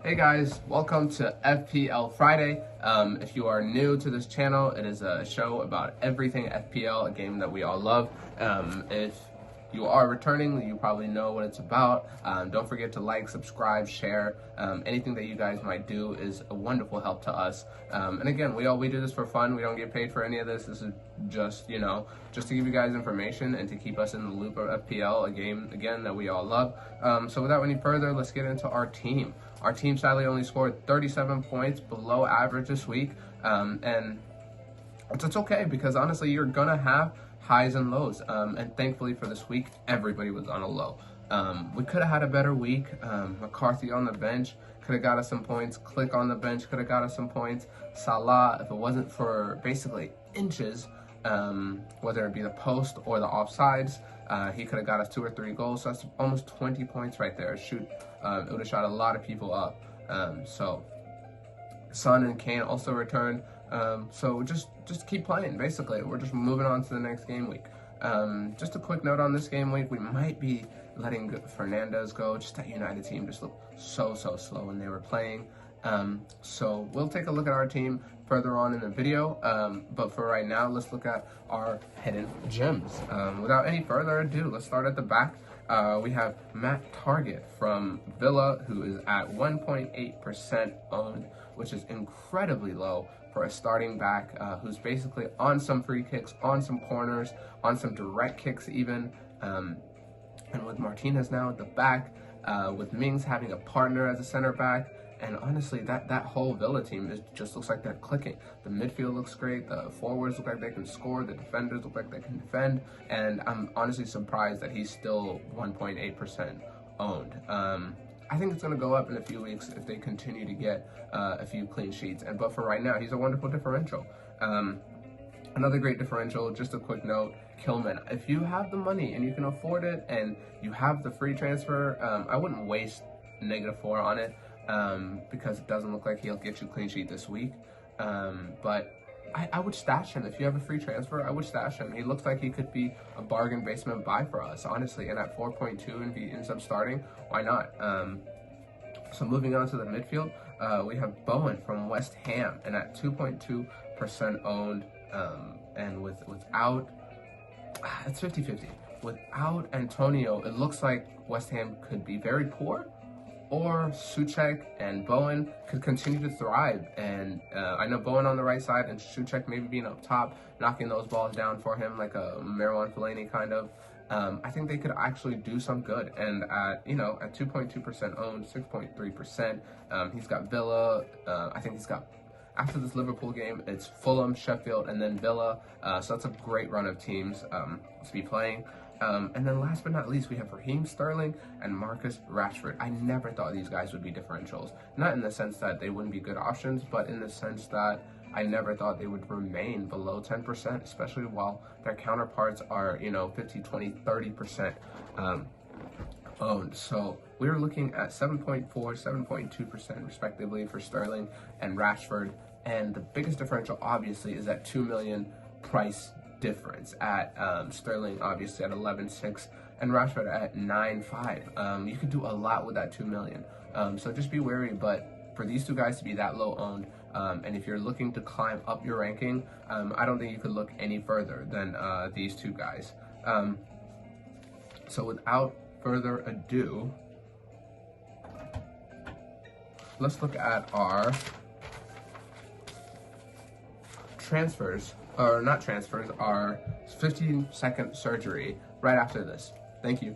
Hey guys, welcome to FPL Friday. If you are new to this channel, it is a show about everything FPL, a game that we all love. If you are returning, you probably know what it's about. Don't forget to like, subscribe, share. Anything that you guys might do is a wonderful help to us. And again, we do this for fun. We don't get paid for any of this. This is just, just to give you guys information and to keep us in the loop of FPL, a game, again, that we all love. So without any further, let's get into our team. Our team sadly only scored 37 points below average this week. And it's okay because honestly, you're going to have highs and lows. And thankfully for this week, everybody was on a low. We could have had a better week. McCarthy on the bench could have got us some points. Click on the bench could have got us some points. Salah, if it wasn't for basically inches, whether it be the post or the offsides, he could have got us 2 or 3 goals. So that's almost 20 points right there. Shoot, it would have shot a lot of people up. So Son and Kane also returned. So just keep playing, basically. We're just moving on to the next game week. Just a quick note on this game week, we might be letting Fernandez go. Just that United team just looked so slow when they were playing. So we'll take a look at our team further on in the video, but for right now, let's look at our hidden gems. Without any further ado, let's start at the back. We have Matt Target from Villa, who is at 1.8% owned, which is incredibly low for a starting back, who's basically on some free kicks, on some corners, on some direct kicks even. And with Martinez now at the back, with Mings having a partner as a center back, and honestly, that whole Villa team just looks like they're clicking. The midfield looks great, the forwards look like they can score, the defenders look like they can defend, and I'm honestly surprised that he's still 1.8% owned. I think it's going to go up in a few weeks if they continue to get a few clean sheets, but for right now, he's a wonderful differential. Another great differential, just a quick note, Kilman. If you have the money and you can afford it and you have the free transfer, I wouldn't waste -4 on it. Because it doesn't look like he'll get you clean sheet this week. But I would stash him. If you have a free transfer, I would stash him. He looks like he could be a bargain basement buy for us, honestly. And at 4.2, if he ends up starting, why not? So moving on to the midfield, we have Bowen from West Ham, and at 2.2% owned, and without, it's 50-50. Without Antonio, it looks like West Ham could be very poor, or Souček and Bowen could continue to thrive. And I know Bowen on the right side and Souček maybe being up top, knocking those balls down for him like a Marouane Fellaini kind of. I think they could actually do some good. And at 2.2% owned, 6.3%, he's got Villa. I think he's got, after this Liverpool game, it's Fulham, Sheffield, and then Villa. So that's a great run of teams to be playing. And then last but not least, we have Raheem Sterling and Marcus Rashford. I never thought these guys would be differentials. Not in the sense that they wouldn't be good options, but in the sense that I never thought they would remain below 10%, especially while their counterparts are, 50, 20, 30% owned. So we're looking at 7.4, 7.2% respectively for Sterling and Rashford. And the biggest differential, obviously, is that 2 million price difference at Sterling obviously at 11.6 and Rashford at 9.5. You can do a lot with that 2 million. So just be wary, but for these two guys to be that low owned, and if you're looking to climb up your ranking, I don't think you could look any further than these two guys. So without further ado, let's look at our transfers. Or not transfers, our 15-second surgery right after this. Thank you.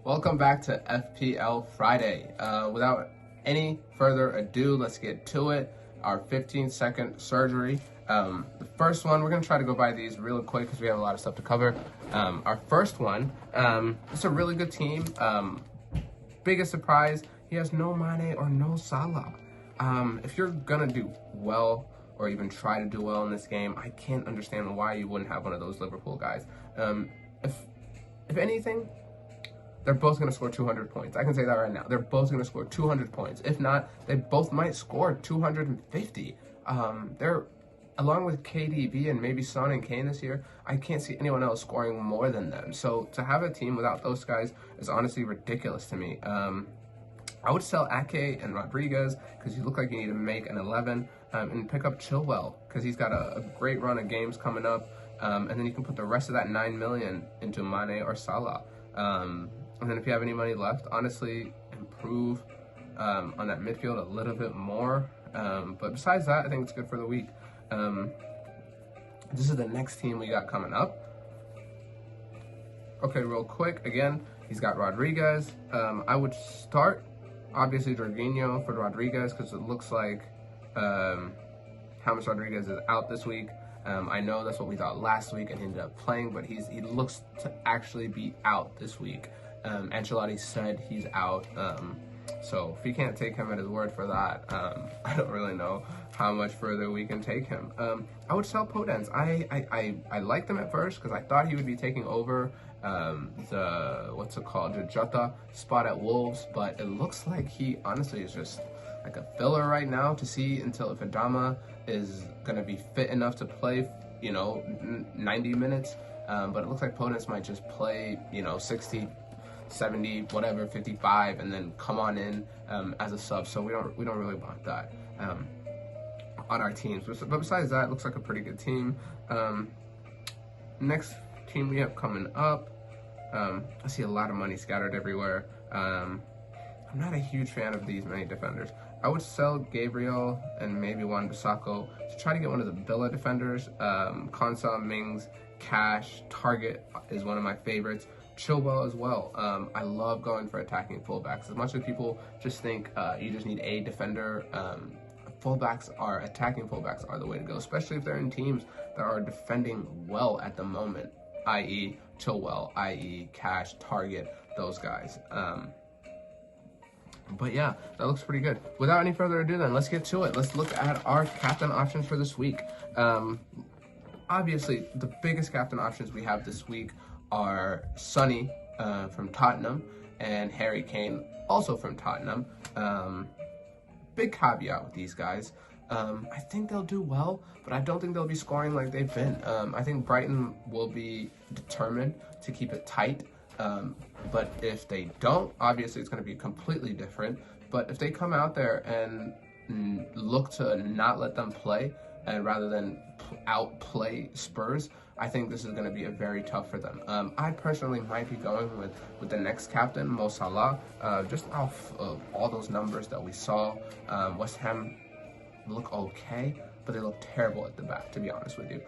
Welcome back to FPL Friday. Without any further ado, let's get to it. Our 15-second surgery. The first one, we're going to try to go by these real quick because we have a lot of stuff to cover. Our first one, it's a really good team. Biggest surprise, he has no Mane or no Salah. If you're going to do well, or even try to do well in this game, I can't understand why you wouldn't have one of those Liverpool guys. If anything, they're both going to score 200 points. I can say that right now. They're both going to score 200 points. If not, they both might score 250. They're, along with KDB and maybe Son and Kane this year, I can't see anyone else scoring more than them. So to have a team without those guys is honestly ridiculous to me. I would sell Ake and Rodriguez because you look like you need to make an 11 and pick up Chilwell because he's got a great run of games coming up. And then you can put the rest of that $9 million into Mane or Salah. And then if you have any money left, honestly, improve on that midfield a little bit more. But besides that, I think it's good for the week. This is the next team we got coming up. Okay, real quick, again, he's got Rodriguez. I would start, obviously, Jorginho for Rodriguez because it looks like James Rodriguez is out this week. I know that's what we thought last week and he ended up playing, but he looks to actually be out this week. Ancelotti said he's out. So if you can't take him at his word for that, I don't really know how much further we can take him. I would sell Podence. I liked him at first because I thought he would be taking over the Jota spot at Wolves, but it looks like he honestly is just like a filler right now to see until if Adama is going to be fit enough to play, 90 minutes. But it looks like Podence might just play, 60, 70, whatever, 55, and then come on in as a sub. So we don't really want that on our teams. But besides that, it looks like a pretty good team. Next team we have coming up, I see a lot of money scattered everywhere. I'm not a huge fan of these many defenders. I would sell Gabriel and maybe Wan-Bissaka to try to get one of the Villa defenders. Konsa, Mings, Cash, Target is one of my favorites. Chilwell as well. I love going for attacking fullbacks. As much as people just think you just need a defender, attacking fullbacks are the way to go, especially if they're in teams that are defending well at the moment, i.e. Chilwell, i.e. Cash, Target, those guys. But yeah, that looks pretty good. Without any further ado then, let's get to it. Let's look at our captain options for this week. Obviously, the biggest captain options we have this week are Sonny from Tottenham and Harry Kane, also from Tottenham. Big caveat with these guys. I think they'll do well, but I don't think they'll be scoring like they've been. I think Brighton will be determined to keep it tight. But if they don't, obviously it's going to be completely different. But if they come out there and look to not let them play, and rather than outplay Spurs, I think this is going to be a very tough for them. I personally might be going with the next captain, Mo Salah, just off of all those numbers that we saw. West Ham look okay, but they look terrible at the back, to be honest with you.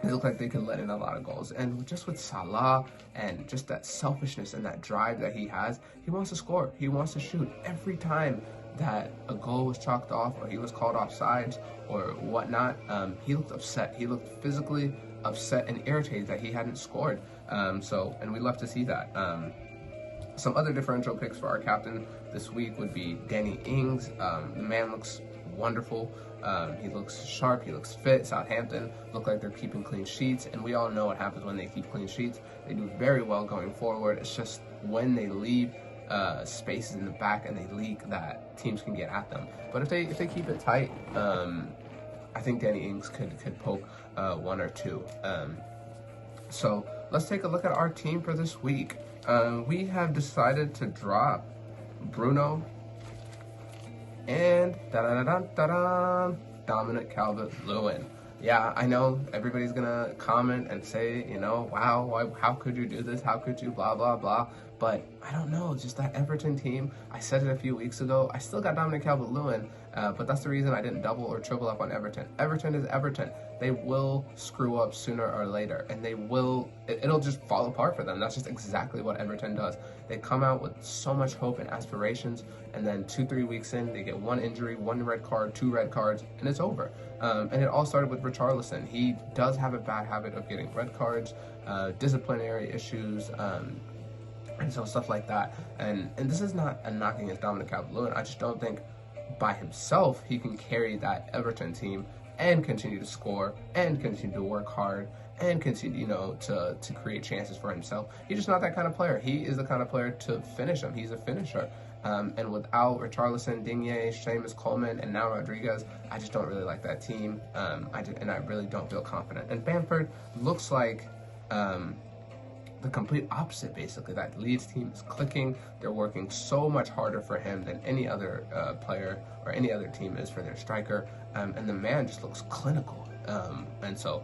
They look like they could let in a lot of goals. And just with Salah and just that selfishness and that drive that he has, he wants to score. He wants to shoot. Every time that a goal was chalked off or he was called offsides or whatnot, he looked upset. He looked physically upset and irritated that he hadn't scored. And we love to see that. Some other differential picks for our captain this week would be Danny Ings. The man looks wonderful. He looks sharp, he looks fit. Southampton look like they're keeping clean sheets, and we all know what happens when they keep clean sheets. They do very well going forward. It's just when they leave spaces in the back and they leak that teams can get at them. But if they keep it tight, I think Danny Ings could poke one or two. So let's take a look at our team for this week. We have decided to drop Bruno and Dominic Calvert-Lewin. Yeah, I know everybody's gonna comment and say, wow, how could you do this? How could you blah, blah, blah. But I don't know, just that Everton team, I said it a few weeks ago, I still got Dominic Calvert-Lewin, but that's the reason I didn't double or triple up on Everton. Everton is Everton. They will screw up sooner or later, and it'll just fall apart for them. That's just exactly what Everton does. They come out with so much hope and aspirations, and then 2-3 weeks in, they get one injury, 1 red card, 2 red cards, and it's over. And it all started with Richarlison. He does have a bad habit of getting red cards, disciplinary issues, and so stuff like that. And this is not a knock against Dominic Calvert-Lewin. I just don't think by himself he can carry that Everton team and continue to score and continue to work hard and continue, to create chances for himself. He's just not that kind of player. He is the kind of player to finish them. He's a finisher. And without Richarlison, Digne, Seamus Coleman, and now Rodriguez, I just don't really like that team. And I really don't feel confident. And Bamford looks like the the complete opposite, basically. That Leeds team is clicking. They're working so much harder for him than any other player or any other team is for their striker, and the man just looks clinical. And so,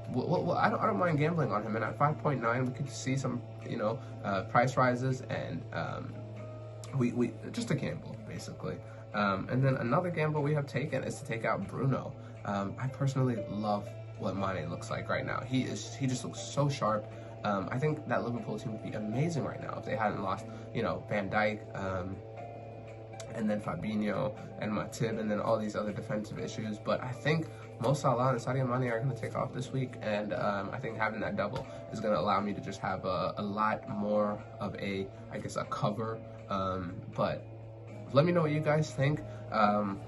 I don't mind gambling on him. And at 5.9, we could see some, price rises, and we just a gamble, basically. And then another gamble we have taken is to take out Bruno. I personally love what Mane looks like right now. He just looks so sharp. I think that Liverpool team would be amazing right now if they hadn't lost, Van Dijk, and then Fabinho and Matip, and then all these other defensive issues. But I think Mo Salah and Sadio Mane are going to take off this week, and I think having that double is going to allow me to just have a lot more of a cover. But let me know what you guys think.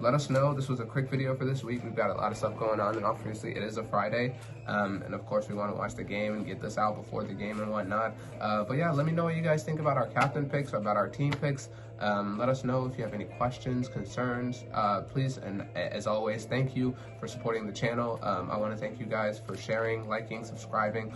Let us know. This was a quick video for this week. We've got a lot of stuff going on, and obviously it is a Friday. And of course we want to watch the game and get this out before the game and whatnot. But yeah, let me know what you guys think about our captain picks, about our team picks. Let us know if you have any questions, concerns, please. And as always, thank you for supporting the channel. I want to thank you guys for sharing, liking, subscribing.